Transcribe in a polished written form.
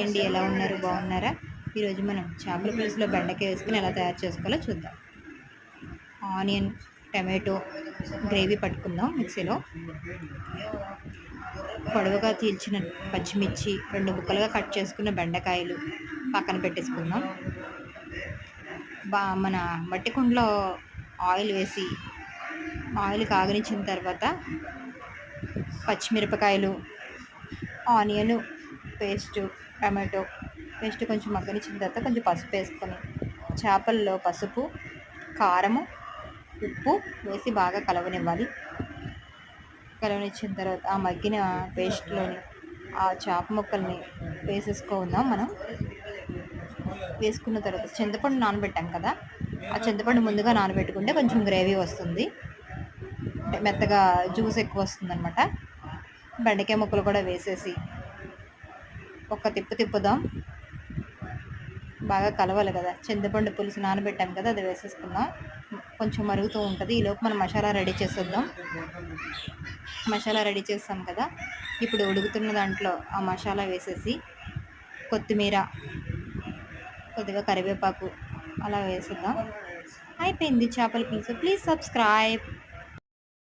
Hi అండి, ఎలా ఉన్నారు? బాగున్నారా? ఈరోజు మనం చేపల పులుసులో బెండకాయ వేసుకుని ఎలా తయారు చేసుకోవాలో చూద్దాం. ఆనియన్, టమాటో గ్రేవీ పట్టుకుందాం. మిక్సీలో పొడవుగా తీల్చిన పచ్చిమిర్చి, 2 ముక్కలుగా కట్ చేసుకున్న బెండకాయలు పక్కన పెట్టేసుకుందాం. మన మట్టి కుండలో ఆయిల్ వేసి ఆయిల్ కాగనిచ్చిన తర్వాత పచ్చిమిరపకాయలు, ఆనియన్ పేస్టు, టమాటో పేస్ట్ కొంచెం మగ్గనిచ్చిన తర్వాత కొంచెం పసుపు వేసుకొని చేపల్లో పసుపు, కారము, ఉప్పు వేసి బాగా కలవనివ్వాలి. కలవనిచ్చిన తర్వాత ఆ మగ్గిన పేస్ట్లోని ఆ చేప ముక్కల్ని వేసేసుకుందాం. మనం వేసుకున్న తర్వాత చింతపండు నానబెట్టాం కదా, ఆ చింతపండు ముందుగా నానబెట్టుకుంటే కొంచెం గ్రేవీ వస్తుంది, అంటే మెత్తగా జ్యూస్ ఎక్కువ వస్తుంది అనమాట. బెండకాయ ముక్కలు కూడా వేసేసి ఒక్క తిప్పుదాం. బాగా కలవాలి కదా, చింతపండు పులుసు నానబెట్టాం కదా, అది వేసేసుకుందాం. కొంచెం మరుగుతూ ఉంటుంది. ఈలోపు మనం మసాలా రెడీ చేసేద్దాం. మసాలా రెడీ చేస్తాం కదా, ఇప్పుడు ఉడుకుతున్న దాంట్లో ఆ మసాలా వేసేసి కొత్తిమీర, కొద్దిగా కరివేపాకు అలా వేసేద్దాం. అయిపోయింది చేపల పులుసు. Please subscribe.